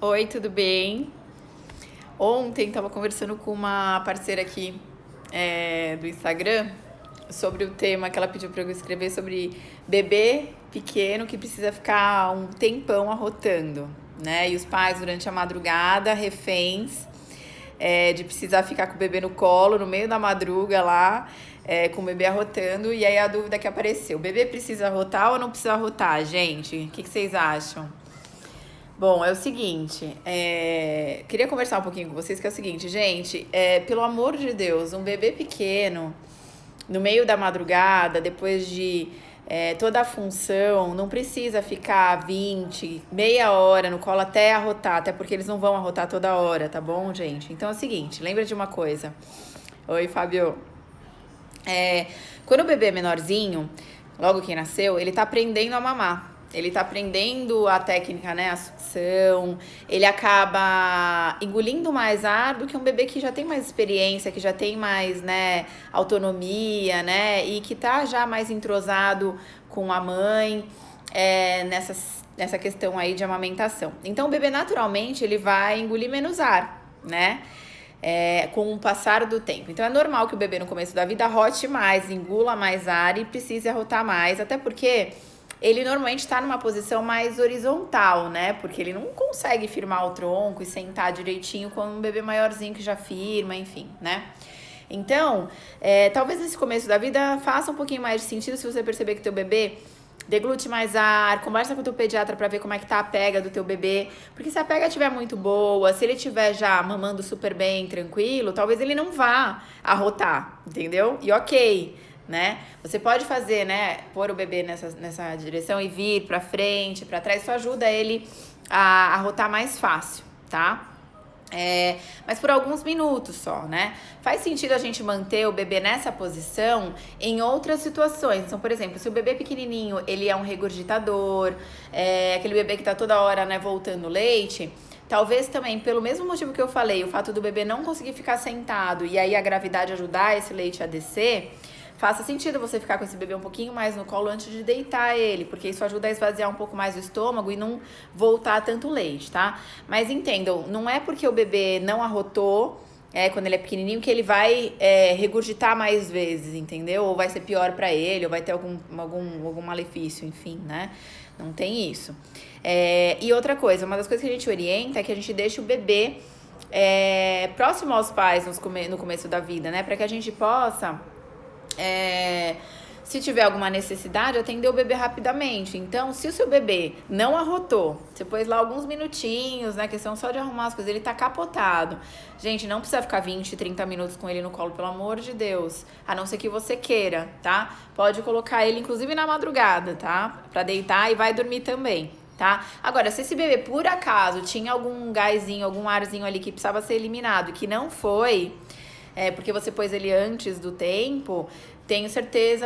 Oi, tudo bem? Ontem estava conversando com uma parceira aqui do Instagram sobre o tema que ela pediu para eu escrever sobre bebê pequeno que precisa ficar um tempão arrotando, né? E os pais durante a madrugada, reféns, de precisar ficar com o bebê no colo, no meio da madruga lá, com o bebê arrotando. E aí a dúvida que apareceu: o bebê precisa arrotar ou não precisa arrotar, gente? O que vocês acham? Bom, é o seguinte, queria conversar um pouquinho com vocês, que é o seguinte, gente, pelo amor de Deus, um bebê pequeno, no meio da madrugada, depois de toda a função, não precisa ficar 20, meia hora no colo até arrotar, até porque eles não vão arrotar toda hora, tá bom, gente? Então é o seguinte, lembra de uma coisa. Oi, Fábio. Quando o bebê é menorzinho, logo que nasceu, ele tá aprendendo a mamar. Ele tá aprendendo a técnica, né, a sucção. Ele acaba engolindo mais ar do que um bebê que já tem mais experiência, que já tem mais, né, autonomia, né, e que tá já mais entrosado com a mãe, nessa questão aí de amamentação. Então, o bebê, naturalmente, ele vai engolir menos ar, né? Com o passar do tempo. Então é normal que o bebê no começo da vida arrote mais, engula mais ar e precise arrotar mais, até porque ele normalmente está numa posição mais horizontal, né? Porque ele não consegue firmar o tronco e sentar direitinho como um bebê maiorzinho que já firma, enfim, né? Então, talvez nesse começo da vida faça um pouquinho mais de sentido se você perceber que teu bebê deglute mais ar, conversa com o teu pediatra para ver como é que tá a pega do teu bebê, porque se a pega estiver muito boa, se ele estiver já mamando super bem, tranquilo, talvez ele não vá arrotar, entendeu? E ok, né? Você pode fazer, né, pôr o bebê nessa direção e vir pra frente, pra trás, isso ajuda ele a arrotar mais fácil, tá? Mas por alguns minutos só, né? Faz sentido a gente manter o bebê nessa posição em outras situações. Então, por exemplo, se o bebê pequenininho, ele é um regurgitador, aquele bebê que tá toda hora, né, voltando leite, talvez também, pelo mesmo motivo que eu falei, o fato do bebê não conseguir ficar sentado e aí a gravidade ajudar esse leite a descer, faça sentido você ficar com esse bebê um pouquinho mais no colo antes de deitar ele, porque isso ajuda a esvaziar um pouco mais o estômago e não voltar tanto leite, tá? Mas entendam, não é porque o bebê não arrotou, quando ele é pequenininho, que ele vai regurgitar mais vezes, entendeu? Ou vai ser pior pra ele, ou vai ter algum malefício, enfim, né? Não tem isso. E outra coisa, uma das coisas que a gente orienta é que a gente deixe o bebê próximo aos pais no começo da vida, né? Pra que a gente possa se tiver alguma necessidade, atender o bebê rapidamente. Então, se o seu bebê não arrotou, você pôs lá alguns minutinhos, né, questão só de arrumar as coisas, ele tá capotado. Gente, não precisa ficar 20, 30 minutos com ele no colo, pelo amor de Deus. A não ser que você queira, tá? Pode colocar ele, inclusive, na madrugada, tá? Pra deitar e vai dormir também, tá? Agora, se esse bebê, por acaso, tinha algum gásinho, algum arzinho ali que precisava ser eliminado e que não foi, porque você pôs ele antes do tempo,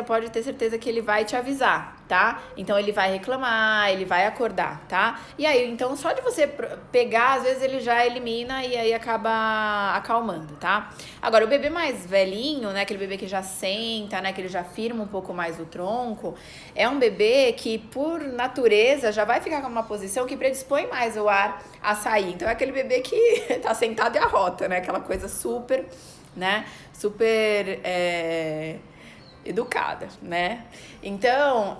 pode ter certeza que ele vai te avisar, tá? Então ele vai reclamar, ele vai acordar, tá? E aí, então, só de você pegar, às vezes ele já elimina e aí acaba acalmando, tá? Agora, o bebê mais velhinho, né, aquele bebê que já senta, né, que ele já firma um pouco mais o tronco, é um bebê que, por natureza, já vai ficar com uma posição que predispõe mais o ar a sair. Então é aquele bebê que tá sentado e arrota, né? Aquela coisa super, né, super educada, né? Então,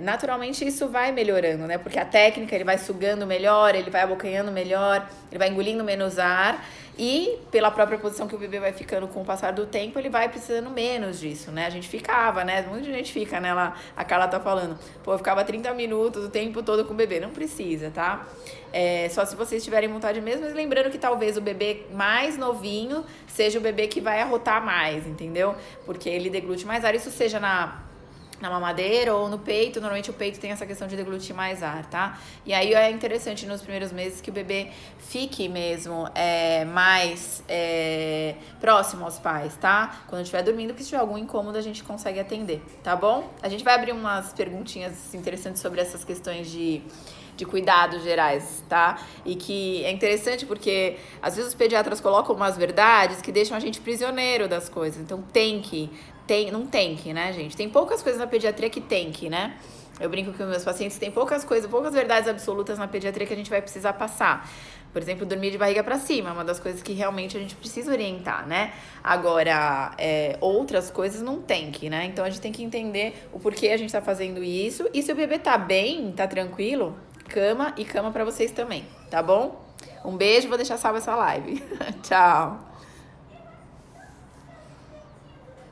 naturalmente isso vai melhorando, né? Porque a técnica, ele vai sugando melhor, ele vai abocanhando melhor, ele vai engolindo menos ar e pela própria posição que o bebê vai ficando com o passar do tempo, ele vai precisando menos disso, né? A gente ficava, né? Muita gente fica, né? Lá, a Carla tá falando, pô, eu ficava 30 minutos o tempo todo com o bebê. Não precisa, tá? Só se vocês tiverem vontade mesmo, mas lembrando que talvez o bebê mais novinho seja o bebê que vai arrotar mais, entendeu? Porque ele deglute mais ar, isso seja na mamadeira ou no peito. Normalmente o peito tem essa questão de deglutir mais ar, tá? E aí é interessante nos primeiros meses que o bebê fique mesmo mais próximo aos pais, tá? Quando estiver dormindo, que se tiver algum incômodo a gente consegue atender, tá bom? A gente vai abrir umas perguntinhas interessantes sobre essas questões de cuidados gerais, tá? E que é interessante porque às vezes os pediatras colocam umas verdades que deixam a gente prisioneiro das coisas. Então não tem que, né, gente? Tem poucas coisas na pediatria que tem que, né? Eu brinco que os meus pacientes têm poucas coisas, poucas verdades absolutas na pediatria que a gente vai precisar passar. Por exemplo, dormir de barriga para cima, é uma das coisas que realmente a gente precisa orientar, né? Agora, outras coisas não tem que, né? Então a gente tem que entender o porquê a gente tá fazendo isso. E se o bebê tá bem, tá tranquilo, cama e cama para vocês também, tá bom? Um beijo, vou deixar salva essa live. Tchau!